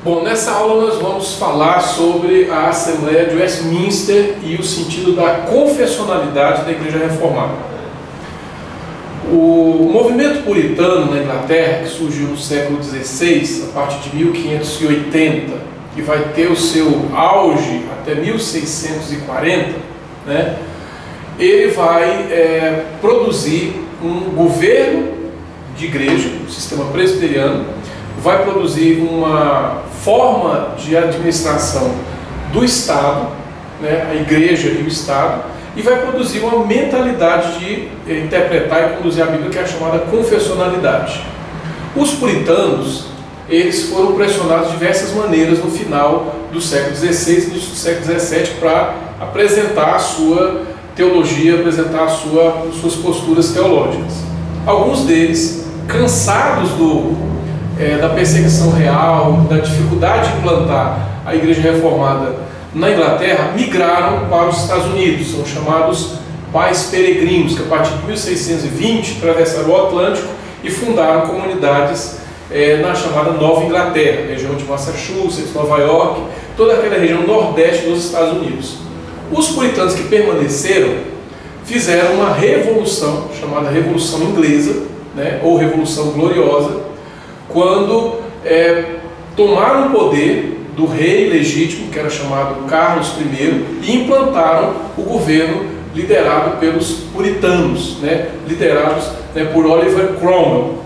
Bom, nessa aula nós vamos falar sobre a Assembleia de Westminster e o sentido da confessionalidade da Igreja Reformada. O movimento puritano na Inglaterra, que surgiu no século XVI, a partir de 1580, e vai ter o seu auge até 1640, né? Ele vai produzir um governo de igreja, um sistema presbiteriano, vai produzir uma forma de administração do Estado, né, a igreja e o Estado, e vai produzir uma mentalidade de interpretar e conduzir a Bíblia, que é a chamada confessionalidade. Os puritanos, eles foram pressionados de diversas maneiras no final do século XVI e início do século XVII para apresentar a sua teologia, apresentar suas posturas teológicas. Alguns deles, cansados da perseguição real, da dificuldade de implantar a Igreja Reformada na Inglaterra, migraram para os Estados Unidos. São chamados pais peregrinos, que a partir de 1620 atravessaram o Atlântico e fundaram comunidades na chamada Nova Inglaterra, região de Massachusetts, Nova York, toda aquela região nordeste dos Estados Unidos. Os puritanos que permaneceram fizeram uma revolução, chamada Revolução Inglesa, né, ou Revolução Gloriosa, quando tomaram o poder do rei legítimo, que era chamado Carlos I, e implantaram o governo liderado pelos puritanos, né, liderados por Oliver Cromwell.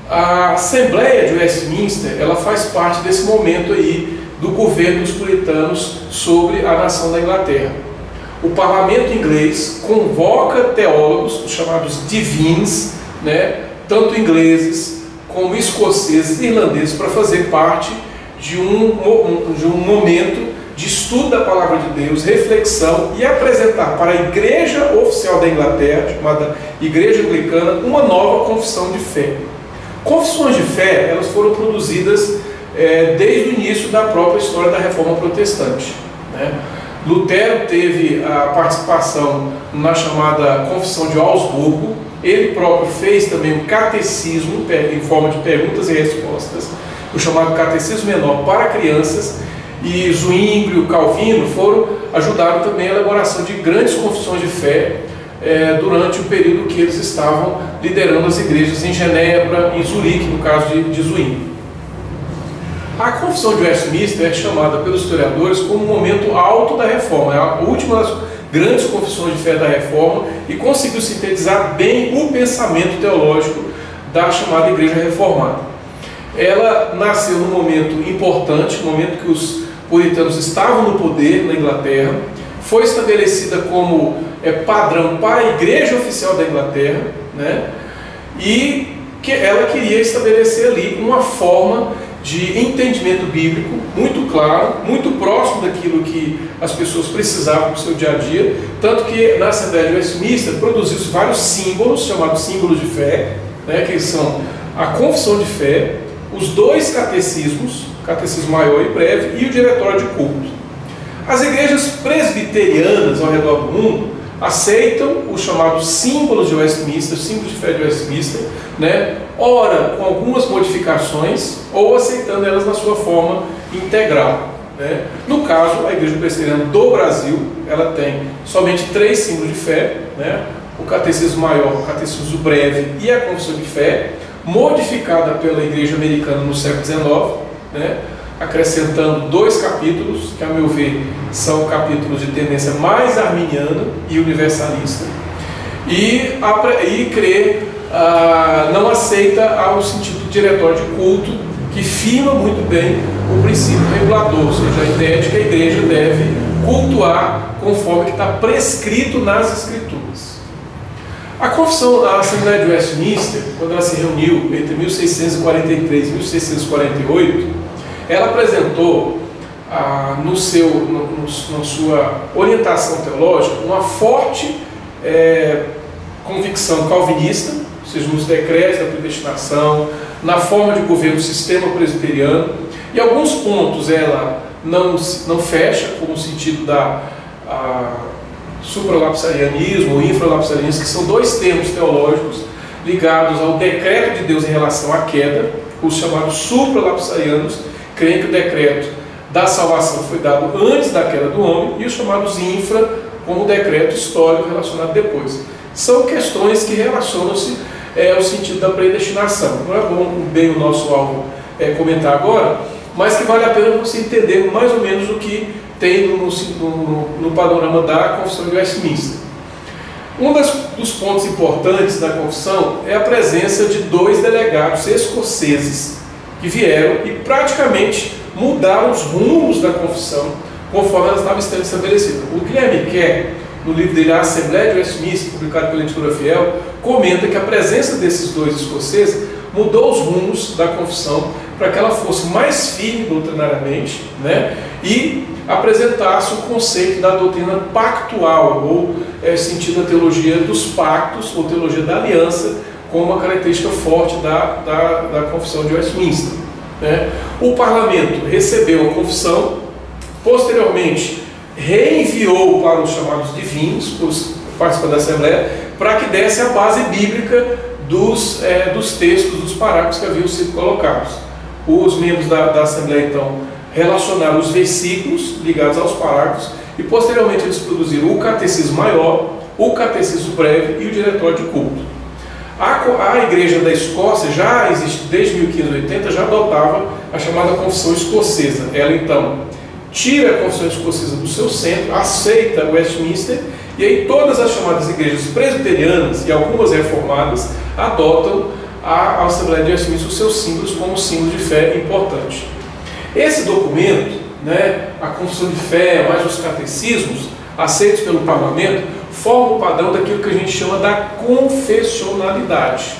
A Assembleia de Westminster, ela faz parte desse momento aí do governo dos puritanos sobre a nação da Inglaterra. O parlamento inglês convoca teólogos, os chamados divines, né, tanto ingleses como escoceses e irlandeses, para fazer parte de um momento de estudo da Palavra de Deus, reflexão e apresentar para a Igreja Oficial da Inglaterra, chamada Igreja Anglicana, uma nova confissão de fé. Confissões de fé, elas foram produzidas desde o início da própria história da Reforma Protestante, né? Lutero teve a participação na chamada Confissão de Augsburgo. Ele próprio fez também um catecismo em forma de perguntas e respostas, o chamado Catecismo Menor para crianças, e Zwinglio, Calvino ajudaram também a elaboração de grandes confissões de fé durante o período que eles estavam liderando as igrejas em Genebra, em Zurique, no caso de Zwinglio. A Confissão de Westminster é chamada pelos historiadores como o momento alto da Reforma, é a última das grandes confissões de fé da Reforma, e conseguiu sintetizar bem o pensamento teológico da chamada Igreja Reformada. Ela nasceu num momento importante, no momento que os puritanos estavam no poder na Inglaterra, foi estabelecida como padrão para a Igreja Oficial da Inglaterra, né? E que ela queria estabelecer ali uma forma de entendimento bíblico muito claro, muito próximo daquilo que as pessoas precisavam para o seu dia a dia, tanto que na Assembleia de Westminster produziu-se vários símbolos, chamados símbolos de fé, né, que são a confissão de fé, os dois catecismos, o catecismo maior e breve, e o diretório de culto. As igrejas presbiterianas ao redor do mundo aceitam os chamados símbolos de Westminster, símbolos de fé de Westminster, né, ora com algumas modificações, ou aceitando elas na sua forma integral, né. No caso, a Igreja Presbiteriana do Brasil, ela tem somente 3 símbolos de fé, né, o catecismo maior, o catecismo breve e a confissão de fé, modificada pela Igreja Americana no século XIX, né, acrescentando 2 capítulos, que a meu ver são capítulos de tendência mais arminiana e universalista, e não aceita o sentido diretório de culto, que firma muito bem o princípio regulador, ou seja, a ideia de que a igreja deve cultuar conforme que está prescrito nas Escrituras. A Assembleia de Westminster, quando ela se reuniu entre 1643 e 1648, ela apresentou na sua orientação teológica uma forte convicção calvinista, ou seja, nos decretos da predestinação, na forma de governo do sistema presbiteriano, e alguns pontos ela não fecha, como o sentido da supralapsarianismo ou infralapsarianismo, que são 2 termos teológicos ligados ao decreto de Deus em relação à queda, Os chamados supralapsarianos creem que o decreto da salvação foi dado antes da queda do homem, e os chamados infra, como decreto histórico relacionado depois. São questões que relacionam-se ao sentido da predestinação. Não é bom bem o nosso alvo comentar agora, mas que vale a pena você entender mais ou menos o que tem no panorama da Confissão de Westminster. Dos pontos importantes da confissão é a presença de 2 delegados escoceses que vieram e praticamente mudaram os rumos da confissão conforme ela estava sendo estabelecida. O Guilherme Kerr, no livro dele A Assembleia de Westminster, publicado pela Editora Fiel, comenta que a presença desses 2 escoceses mudou os rumos da confissão para que ela fosse mais firme doutrinariamente, né, e apresentasse o conceito da doutrina pactual, ou sentido da teologia dos pactos, ou teologia da aliança, como uma característica forte da confissão de Westminster, né. O parlamento recebeu a confissão, posteriormente reenviou para os chamados divinos, os participantes da Assembleia, para que desse a base bíblica dos textos, dos parágrafos que haviam sido colocados. Os membros da Assembleia, então, relacionaram os versículos ligados aos parágrafos e, posteriormente, eles produziram o Catecismo Maior, o Catecismo Breve e o Diretório de Culto. A Igreja da Escócia já existe desde 1580, já adotava a chamada Confissão Escocesa. Ela, então, tira a Confissão Escocesa do seu centro, aceita Westminster, e aí todas as chamadas igrejas presbiterianas e algumas reformadas adotam a Assembleia de Westminster, os seus símbolos, como símbolos de fé importante. Esse documento, né, a Confissão de Fé, mais os catecismos, aceitos pelo parlamento, formam o padrão daquilo que a gente chama da confessionalidade.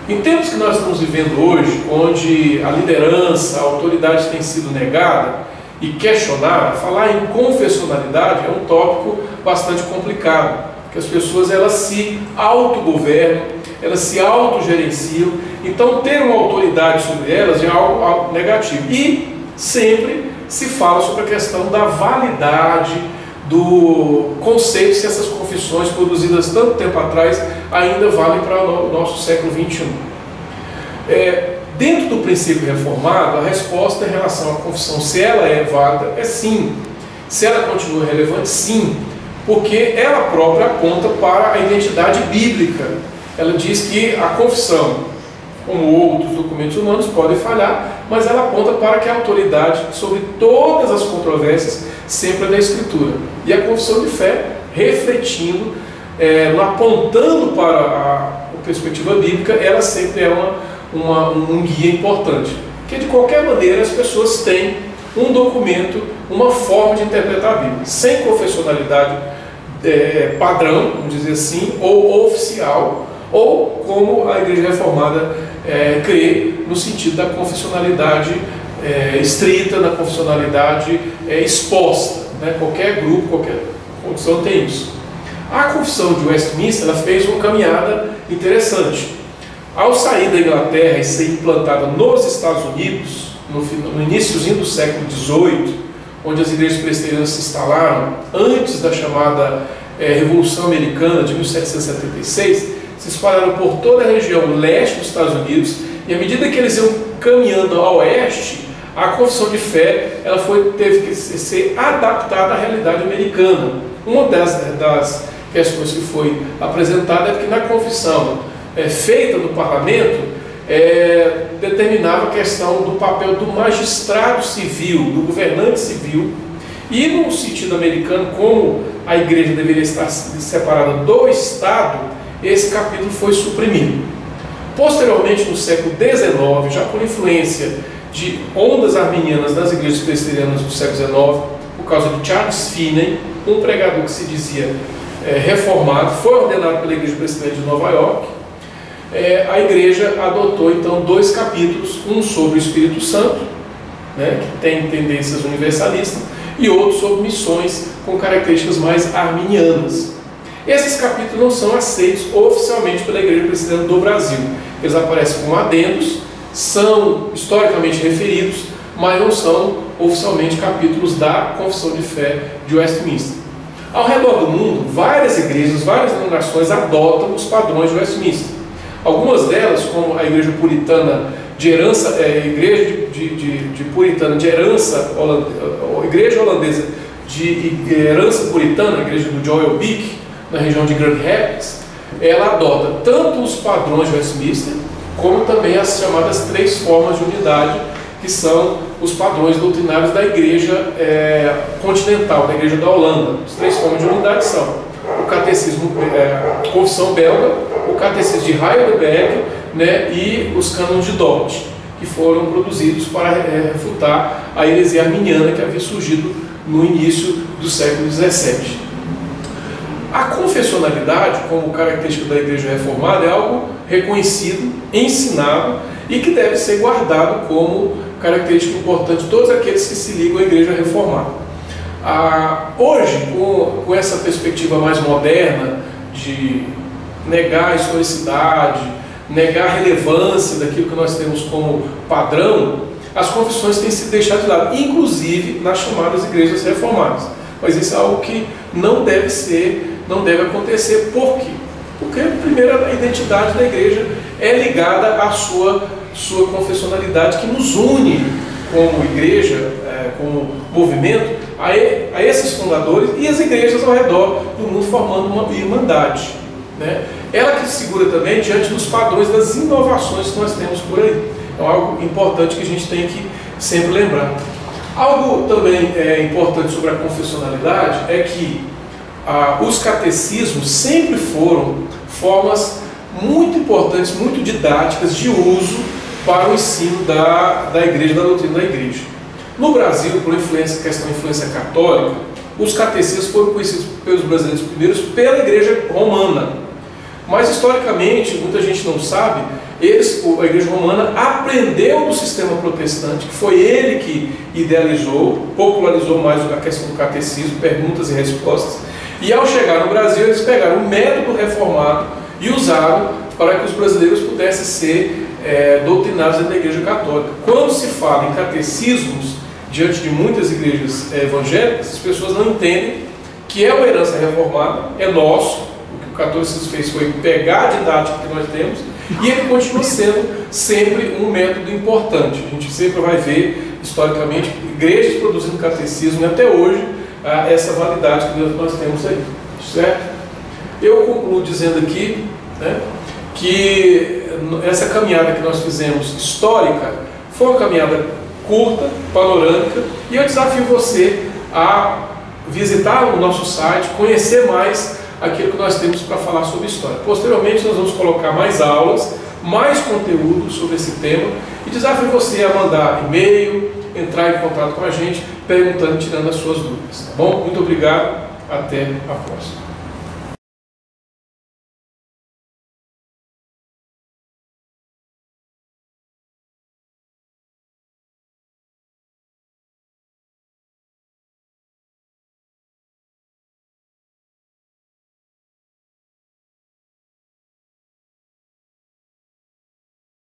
Em tempos que nós estamos vivendo hoje, onde a liderança, a autoridade tem sido negada e questionada, falar em confessionalidade é um tópico bastante complicado, porque as pessoas elas se autogovernam, elas se autogerenciam, então ter uma autoridade sobre elas é algo negativo. E sempre se fala sobre a questão da validade do conceito, se essas confissões produzidas tanto tempo atrás ainda valem para o nosso século XXI. Dentro do princípio reformado, a resposta em relação à confissão, se ela é válida, é sim. Se ela continua relevante, sim, porque ela própria aponta para a identidade bíblica. Ela diz que a confissão, como outros documentos humanos, pode falhar, mas ela aponta para que a autoridade sobre todas as controvérsias sempre é da Escritura. E a confissão de fé, refletindo, apontando para a perspectiva bíblica, ela sempre é um guia importante. Porque, de qualquer maneira, as pessoas têm um documento, uma forma de interpretar a Bíblia. Sem confessionalidade padrão, vamos dizer assim, ou oficial, ou como a Igreja Reformada crê, no sentido da confessionalidade estrita, da confessionalidade exposta, né? Qualquer grupo, qualquer confissão tem isso. A Confissão de Westminster ela fez uma caminhada interessante. Ao sair da Inglaterra e ser implantada nos Estados Unidos, no iníciozinho do século XVIII, onde as igrejas presbiterianas se instalaram, antes da chamada Revolução Americana de 1776, se espalharam por toda a região leste dos Estados Unidos, e à medida que eles iam caminhando ao oeste, a confissão de fé ela teve que ser adaptada à realidade americana. Uma das questões que foi apresentada é que na confissão feita no parlamento determinava a questão do papel do magistrado civil, do governante civil, e no sentido americano, como a igreja deveria estar separada do Estado, esse capítulo foi suprimido. Posteriormente, no século XIX, já por influência de ondas arminianas das igrejas presbiterianas do século XIX, por causa de Charles Finney, um pregador que se dizia reformado, foi ordenado pela Igreja Presbiteriana de Nova York. A igreja adotou então 2 capítulos, um sobre o Espírito Santo, né, que tem tendências universalistas, e outro sobre missões com características mais arminianas. Esses capítulos não são aceitos oficialmente pela Igreja Presbiteriana do Brasil. Eles aparecem como adendos, são historicamente referidos, mas não são oficialmente capítulos da Confissão de Fé de Westminster. Ao redor do mundo, várias igrejas, várias denominações adotam os padrões de Westminster. Algumas delas, como a Igreja Puritana de herança, igreja de puritana, de herança igreja holandesa de herança puritana, a igreja do Joel Bick, na região de Grand Rapids, ela adota tanto os padrões de Westminster, como também as chamadas 3 formas de unidade, que são os padrões doutrinários da igreja continental, da igreja da Holanda. As 3 formas de unidade são o catecismo, a confissão belga, o catecismo de Heidelberg, né, e os cânones de Dort, que foram produzidos para refutar a heresia arminiana que havia surgido no início do século XVII. A confessionalidade, como característica da Igreja Reformada, é algo reconhecido, ensinado e que deve ser guardado como característica importante de todos aqueles que se ligam à Igreja Reformada. Hoje, com essa perspectiva mais moderna de negar a historicidade, negar a relevância daquilo que nós temos como padrão, as confissões têm sido deixadas de lado, inclusive nas chamadas igrejas reformadas. Mas isso é algo que não deve acontecer. Por quê? Porque, primeiro, a identidade da igreja é ligada à sua confessionalidade, que nos une como igreja, como movimento, a esses fundadores e as igrejas ao redor do mundo, formando uma irmandade, né? Ela que segura também diante dos padrões das inovações que nós temos por aí. É algo importante que a gente tem que sempre lembrar. Algo também importante sobre a confessionalidade é que os catecismos sempre foram formas muito importantes, muito didáticas de uso para o ensino da igreja, da doutrina da igreja. No Brasil, por questão de influência católica, os catecismos foram conhecidos pelos brasileiros primeiros pela igreja romana. Mas, historicamente, muita gente não sabe, a igreja romana aprendeu do sistema protestante, que foi ele que idealizou, popularizou mais a questão do catecismo, perguntas e respostas, e ao chegar no Brasil, eles pegaram o método reformado e usaram para que os brasileiros pudessem ser doutrinados da igreja católica. Quando se fala em catecismos, diante de muitas igrejas evangélicas, as pessoas não entendem que é uma herança reformada, é nosso. O que o catolicismo fez foi pegar a didática que nós temos e ele continua sendo sempre um método importante. A gente sempre vai ver, historicamente, igrejas produzindo catecismo e até hoje essa validade que nós temos aí, certo? Eu concluo dizendo aqui, né, que essa caminhada que nós fizemos histórica foi uma caminhada curta, panorâmica, e eu desafio você a visitar o nosso site, conhecer mais aquilo que nós temos para falar sobre história. Posteriormente nós vamos colocar mais aulas, mais conteúdo sobre esse tema, e desafio você a mandar e-mail, entrar em contato com a gente, perguntando e tirando as suas dúvidas. Tá bom? Muito obrigado, até a próxima.